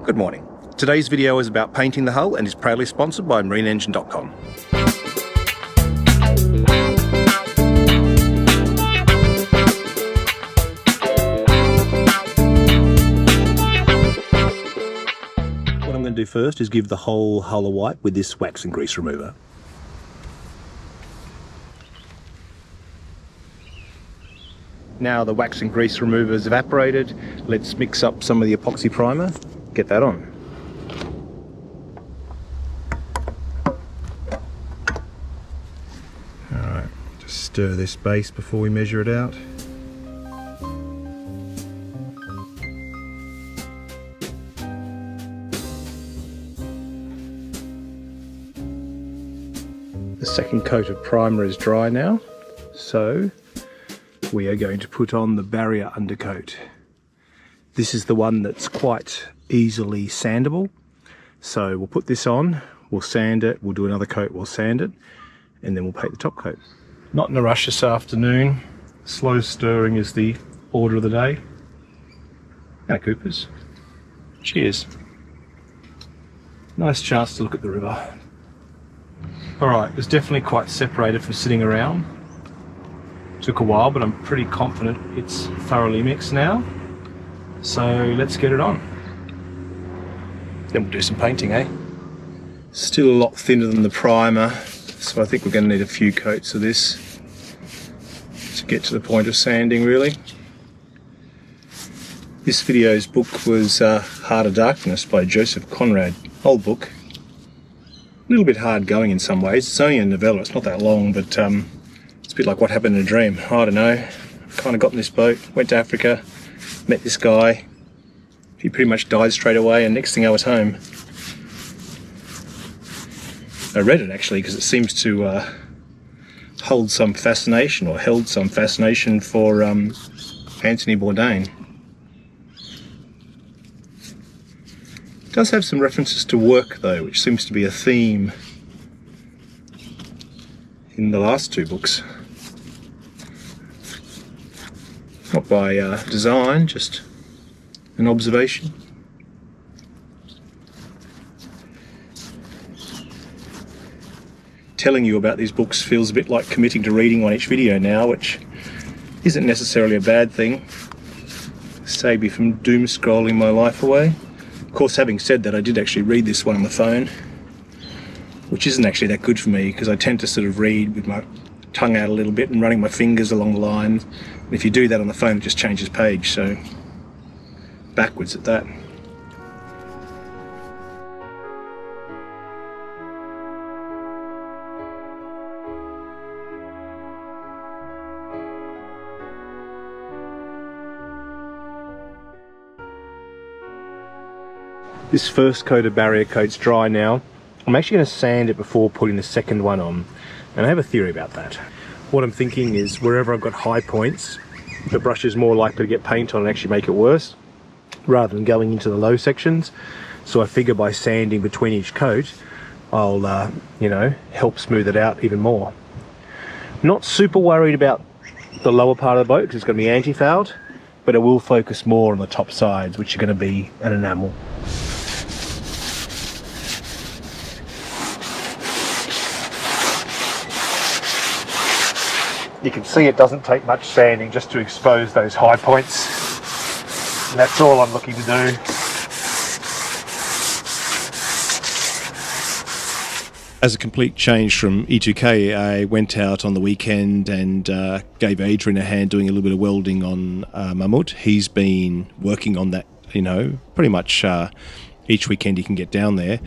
Good morning. Today's video is about painting the hull and is proudly sponsored by marineengine.com. What I'm going to do first is give the whole hull a wipe with this wax and grease remover. Now the wax and grease remover is evaporated, let's mix up some of the epoxy primer, get that on. Alright, just stir this base before we measure it out. The second coat of primer is dry now, so we are going to put on the barrier undercoat. This is the one that's quite easily sandable. So we'll put this on, we'll sand it, we'll do another coat, we'll sand it, and then we'll paint the top coat. Not in a rush this afternoon. Slow stirring is the order of the day. Anna Coopers. Cheers. Nice chance to look at the river. Alright, it was definitely quite separated from sitting around. Took a while, but I'm pretty confident it's thoroughly mixed now. So let's get it on. Then we'll do some painting, eh? Still a lot thinner than the primer, so I think we're going to need a few coats of this to get to the point of sanding, really. This video's book was Heart of Darkness by Joseph Conrad. Old book. A little bit hard going in some ways. It's only a novella, it's not that long, but it's a bit like What Happened in a Dream. I don't know. Kind of got in this boat, went to Africa, met this guy. He pretty much died straight away, and next thing I was home. I read it actually because it seems to hold some fascination, or held some fascination for Anthony Bourdain. It does have some references to work though, which seems to be a theme in the last two books. Not by design, just an observation. Telling you about these books feels a bit like committing to reading one each video now, which isn't necessarily a bad thing. Save me from doom scrolling my life away. Of course, having said that, I did actually read this one on the phone, which isn't actually that good for me because I tend to sort of read with my tongue out a little bit and running my fingers along the line. And if you do that on the phone, it just changes page, so backwards at that. This first coat of barrier coat's dry now. I'm actually going to sand it before putting the second one on, and I have a theory about that. What I'm thinking is wherever I've got high points, the brush is more likely to get paint on and actually make it worse, rather than going into the low sections. So I figure by sanding between each coat, I'll, you know, help smooth it out even more. Not super worried about the lower part of the boat because it's going to be anti-fouled, but I will focus more on the top sides, which are going to be an enamel. You can see it doesn't take much sanding just to expose those high points. And that's all I'm looking to do. As a complete change from E2K, I went out on the weekend and gave Adrian a hand doing a little bit of welding on Mammoth. He's been working on that, you know, pretty much each weekend he can get down there.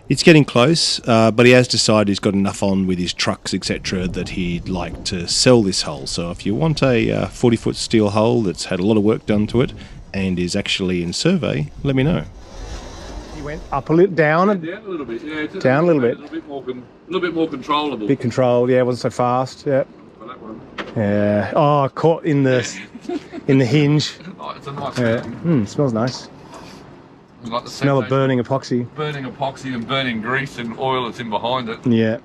It's getting close, but he has decided he's got enough on with his trucks, etc., that he'd like to sell this hull. So if you want a 40-foot steel hull that's had a lot of work done to it and is actually in survey, let me know. You went up a little, down a little bit, yeah. Down a little bit. A little bit more controllable. Bit controlled, yeah. It wasn't so fast, yeah. For that one. Yeah. Oh, caught in the hinge. Oh, it's a nice. Yeah. Smells nice. Like the smell of burning epoxy. Burning epoxy and burning grease and oil that's in behind it. Yeah.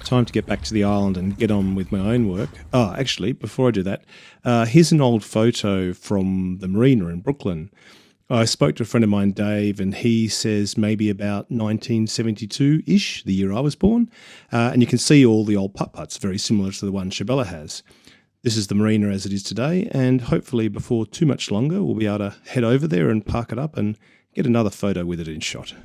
time to get back to the island and get on with my own work. Oh, actually, before I do that, here's an old photo from the marina in Brooklyn. I spoke to a friend of mine, Dave, and he says maybe about 1972-ish, the year I was born. And you can see all the old putt-putts, very similar to the one Chabela has. This is the marina as it is today, and hopefully before too much longer, we'll be able to head over there and park it up and get another photo with it in shot.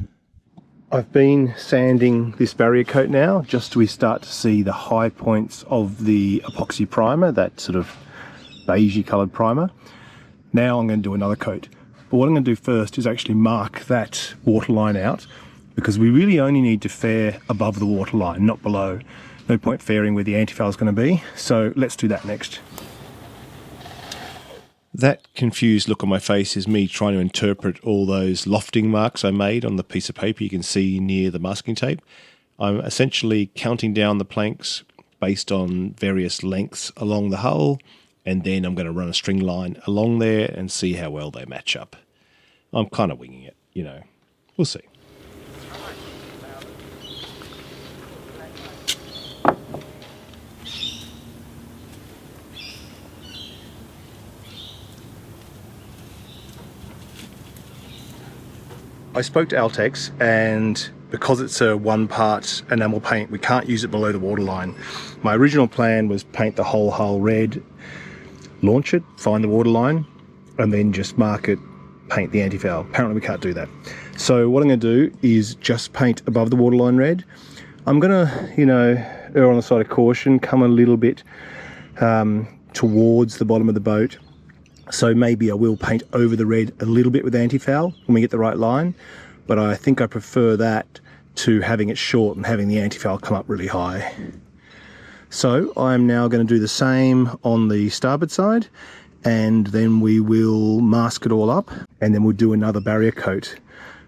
I've been sanding this barrier coat now, just so we start to see the high points of the epoxy primer, that sort of beigey coloured primer. Now I'm going to do another coat. But what I'm going to do first is actually mark that waterline out, because we really only need to fare above the waterline, not below. No point fairing where the antifoul is going to be, so let's do that next. That confused look on my face is me trying to interpret all those lofting marks I made on the piece of paper you can see near the masking tape. I'm essentially counting down the planks based on various lengths along the hull, and then I'm going to run a string line along there and see how well they match up. I'm kind of winging it, you know. We'll see. I spoke to Altex, and because it's a one-part enamel paint, we can't use it below the waterline. My original plan was paint the whole hull red, launch it, find the waterline, and then just mark it, paint the antifoul. Apparently we can't do that. So what I'm going to do is just paint above the waterline red. I'm going to, you know, err on the side of caution, come a little bit towards the bottom of the boat. So maybe I will paint over the red a little bit with antifoul when we get the right line, but I think I prefer that to having it short and having the antifoul come up really high. So I'm now going to do the same on the starboard side, and then we will mask it all up, and then we'll do another barrier coat.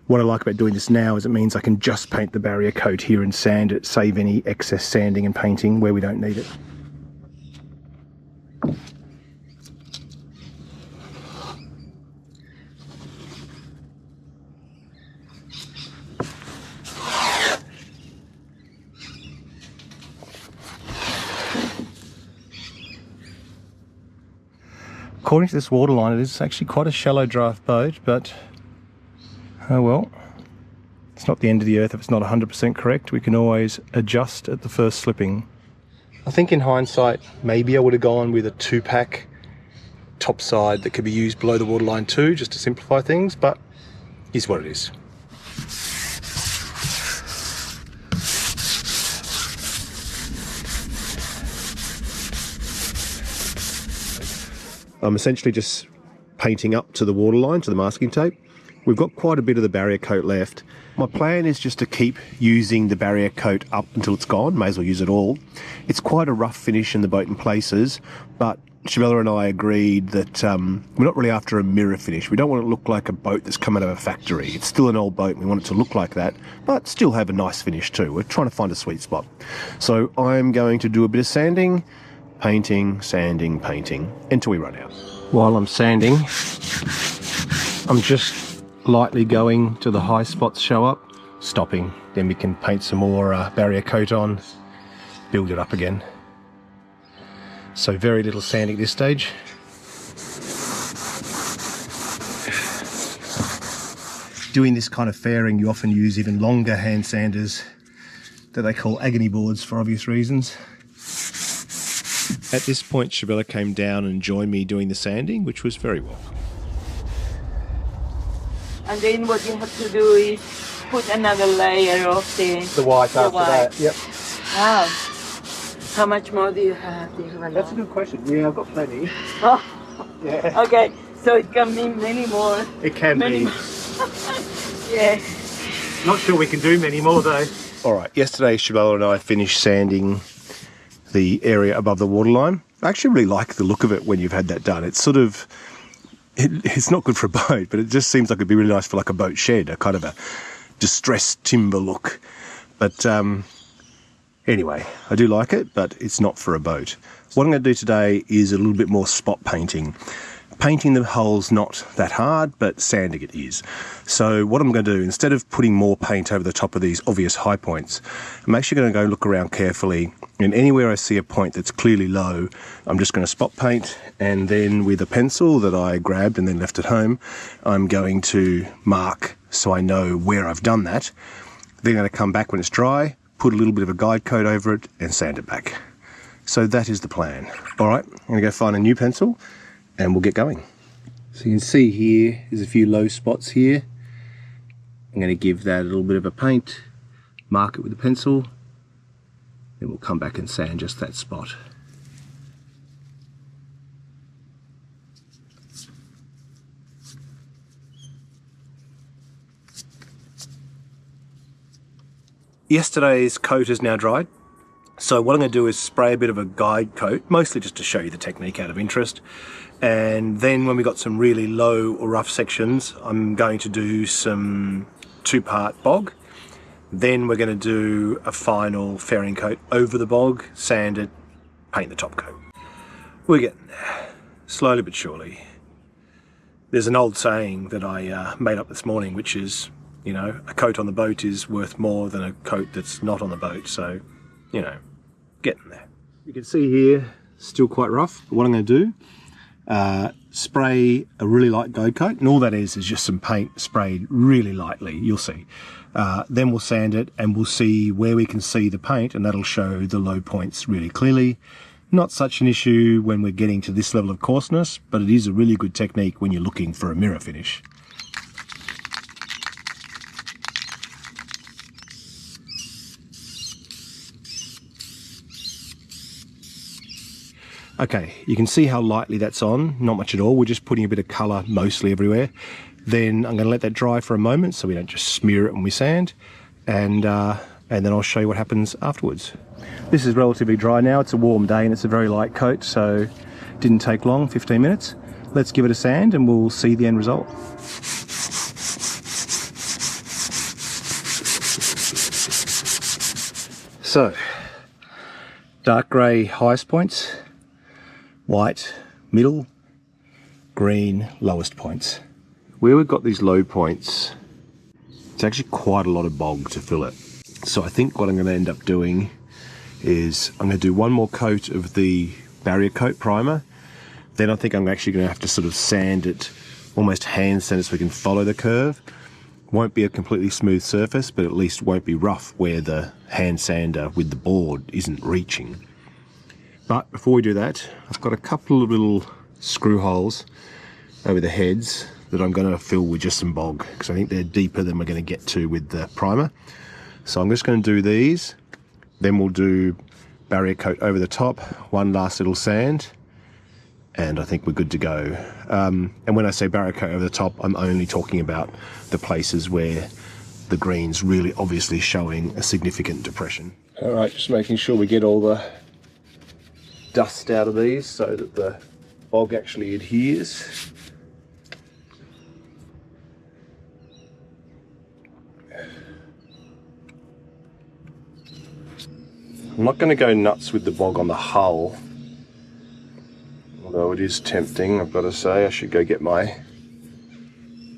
What I like about doing this now is it means I can just paint the barrier coat here and sand it, save any excess sanding and painting where we don't need it. According to this waterline, it is actually quite a shallow draft boat, but oh well, it's not the end of the earth if it's not 100% correct. We can always adjust at the first slipping. I think in hindsight, maybe I would have gone with a 2-pack topside that could be used below the waterline too, just to simplify things, but here's what it is. I'm essentially just painting up to the waterline, to the masking tape. We've got quite a bit of the barrier coat left. My plan is just to keep using the barrier coat up until it's gone. May as well use it all. It's quite a rough finish in the boat in places, but Chabela and I agreed that we're not really after a mirror finish. We don't want it to look like a boat that's come out of a factory. It's still an old boat. We want it to look like that, but still have a nice finish too. We're trying to find a sweet spot. So I'm going to do a bit of sanding, painting, sanding, painting, until we run out. While I'm sanding, I'm just lightly going to the high spots show up, stopping. Then we can paint some more barrier coat on, build it up again. So very little sanding at this stage. Doing this kind of fairing, you often use even longer hand sanders that they call agony boards for obvious reasons. At this point, Chabela came down and joined me doing the sanding, which was very welcome. And then what you have to do is put another layer of the white after white. that. Yep. Wow. How much more do you have? That's a good question. Yeah, I've got plenty. Oh. Yeah. Okay, so it can be many more. It can many be. More. Yeah. Not sure we can do many more though. All right, yesterday Chabela and I finished sanding the area above the waterline. I actually really like the look of it when you've had that done. It's sort of, it's not good for a boat, but it just seems like it'd be really nice for like a boat shed, a kind of a distressed timber look. But anyway, I do like it, but it's not for a boat. What I'm going to do today is a little bit more spot painting, Painting the hole's not that hard, but sanding it is. So what I'm going to do, instead of putting more paint over the top of these obvious high points, I'm actually going to go look around carefully, and anywhere I see a point that's clearly low, I'm just going to spot paint, and then with a pencil that I grabbed and then left at home, I'm going to mark so I know where I've done that. Then I'm going to come back when it's dry, put a little bit of a guide coat over it and sand it back. So that is the plan. All right, I'm going to go find a new pencil and we'll get going. So you can see here, there's a few low spots here. I'm going to give that a little bit of a paint, mark it with a pencil, then we'll come back and sand just that spot. Yesterday's coat is now dried. So what I'm going to do is spray a bit of a guide coat, mostly just to show you the technique out of interest. And then when we got some really low or rough sections, I'm going to do some 2-part bog. Then we're going to do a final fairing coat over the bog, sand it, paint the top coat. We're getting there, slowly but surely. There's an old saying that I made up this morning, which is, you know, a coat on the boat is worth more than a coat that's not on the boat. So, you know, getting there. You can see here, still quite rough. But what I'm going to do, spray a really light guide coat, and all that is just some paint sprayed really lightly, you'll see. Then we'll sand it and we'll see where we can see the paint, and that'll show the low points really clearly. Not such an issue when we're getting to this level of coarseness, but it is a really good technique when you're looking for a mirror finish. Okay, you can see how lightly that's on, not much at all. We're just putting a bit of colour mostly everywhere. Then I'm going to let that dry for a moment so we don't just smear it when we sand, and then I'll show you what happens afterwards. This is relatively dry now. It's a warm day and it's a very light coat, so it didn't take long, 15 minutes. Let's give it a sand and we'll see the end result. So, dark grey highest points, white middle, green lowest points. Where we've got these low points, it's actually quite a lot of bog to fill it. So I think what I'm going to end up doing is I'm going to do one more coat of the barrier coat primer. Then I think I'm actually going to have to sort of sand it, almost hand sand it so we can follow the curve. Won't be a completely smooth surface, but at least won't be rough where the hand sander with the board isn't reaching. But before we do that, I've got a couple of little screw holes over the heads that I'm going to fill with just some bog, because I think they're deeper than we're going to get to with the primer. So I'm just going to do these, then we'll do barrier coat over the top, one last little sand, and I think we're good to go. And when I say barrier coat over the top, I'm only talking about the places where the green's really obviously showing a significant depression. All right, just making sure we get all the dust out of these so that the bog actually adheres. I'm not going to go nuts with the bog on the hull, although it is tempting, I've got to say. I should go get my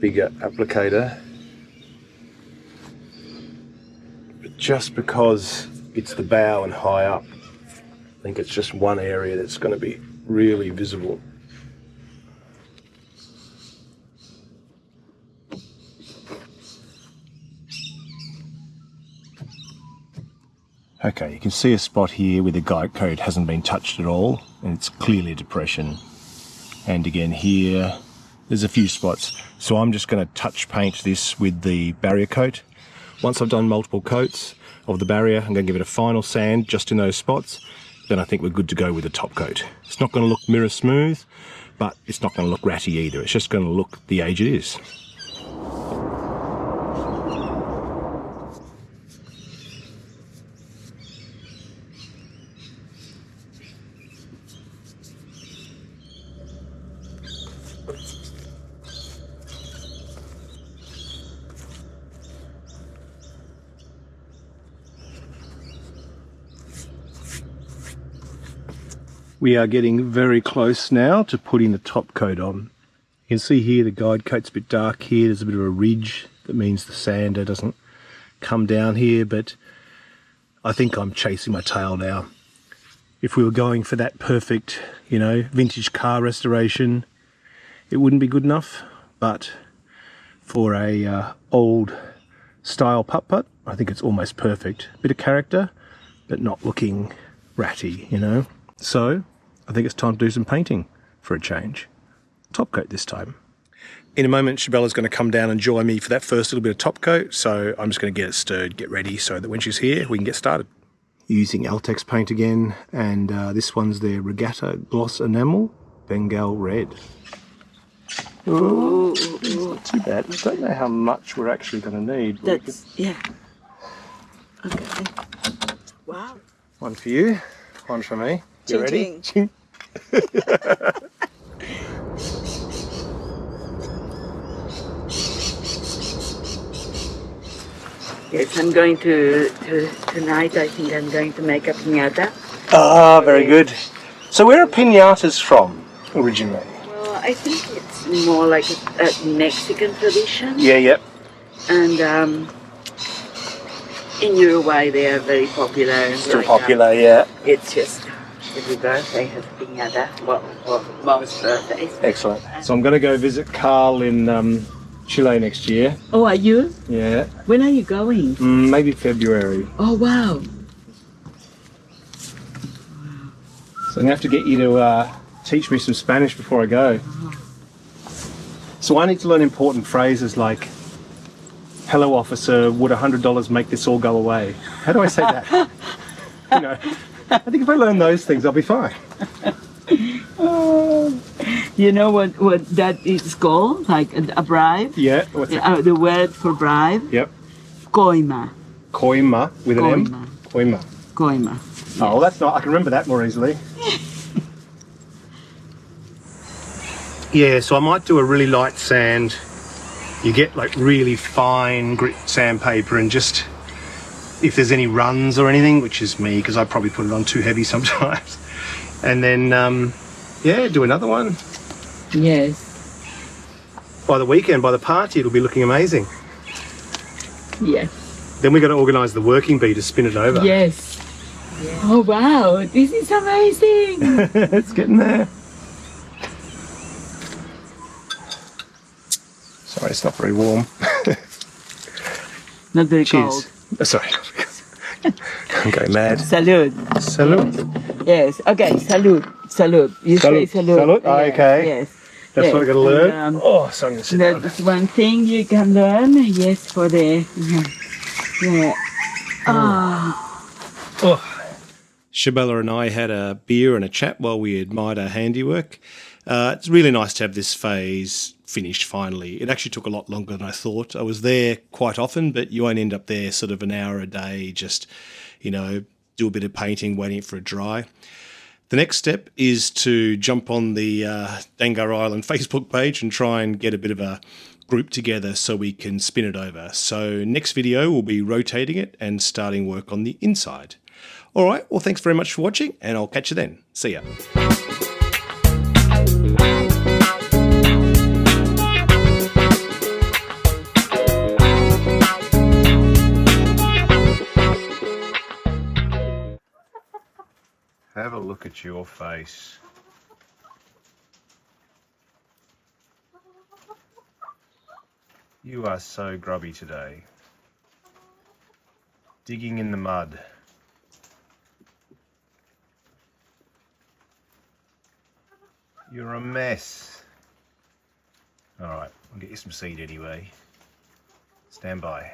bigger applicator. But just because it's the bow and high up, I think it's just one area that's going to be really visible. Okay, you can see a spot here where the guide coat hasn't been touched at all, and it's clearly a depression. And again here, there's a few spots. So I'm just going to touch paint this with the barrier coat. Once I've done multiple coats of the barrier, I'm going to give it a final sand just in those spots. Then I think we're good to go with the top coat. It's not going to look mirror smooth, but it's not going to look ratty either. It's just going to look the age it is. We are getting very close now to putting the top coat on. You can see here the guide coat's a bit dark here. There's a bit of a ridge that means the sander doesn't come down here, but I think I'm chasing my tail now. If we were going for that perfect, you know, vintage car restoration, it wouldn't be good enough, but for a old style putt-putt, I think it's almost perfect. Bit of character, but not looking ratty, you know. So I think it's time to do some painting for a change. Top coat this time. In a moment, Chabella's going to come down and join me for that first little bit of top coat, so I'm just going to get it stirred, get ready, so that when she's here, we can get started. Using Altex paint again, and this one's their Regatta Gloss Enamel Bengal Red. Ooh, it's not too bad. I don't know how much we're actually going to need. That's, yeah. Okay. Wow. One for you, one for me. You ready? Ching. Yes, I'm going to tonight. I think I'm going to make a piñata. Ah, very good. So where are piñatas from originally? Well, I think it's more like a Mexican tradition. Yeah, yep. And in Uruguay, they are very popular. Still popular, yeah. It's just every birthday has a piñata. Well, most birthdays. Excellent. So I'm going to go visit Carl in Chile next year. Oh, are you? Yeah. When are you going? Maybe February. Oh, wow. So I'm going to have to get you to teach me some Spanish before I go. So I need to learn important phrases like, hello officer, would $100 make this all go away? How do I say that? You know, I think if I learn those things, I'll be fine. You know what that is called? Like a bribe? Yeah. What's it? The word for bribe? Yep. Coima. Coima with an M? Coima. Coima. Oh, well, that's not, I can remember that more easily. Yeah, so I might do a really light sand. You get like really fine grit sandpaper, and just if there's any runs or anything, which is me because I probably put it on too heavy sometimes, and then yeah, do another one. Yes. By the weekend, by the party, it'll be looking amazing. Yes. Then we got to organise the working bee to spin it over. Yes. Yes. Oh wow, this is amazing. It's getting there. Sorry, it's not very warm. Not very Cheers. cold. Sorry. I'm going mad. Salud. Salud. Yes. Okay. Salud. Salud. You say salud. Salud. Oh, Yes, okay. Yes. That's yes. what I got to learn. And, Oh, so I'm going to sit down. that's one thing you can learn. Yes, for the. Yeah. Oh. Chabela and I had a beer and a chat while we admired our handiwork. It's really nice to have this phase finished finally. It actually took a lot longer than I thought. I was there quite often, but you won't end up there sort of an hour a day, just, you know, do a bit of painting, waiting for it to dry. The next step is to jump on the Dangar Island Facebook page and try and get a bit of a group together so we can spin it over. So next video we'll be rotating it and starting work on the inside. All right, well, thanks very much for watching, and I'll catch you then. See ya. Have a look at your face. You are so grubby today. Digging in the mud. You're a mess. Alright, I'll get you some seed anyway. Stand by.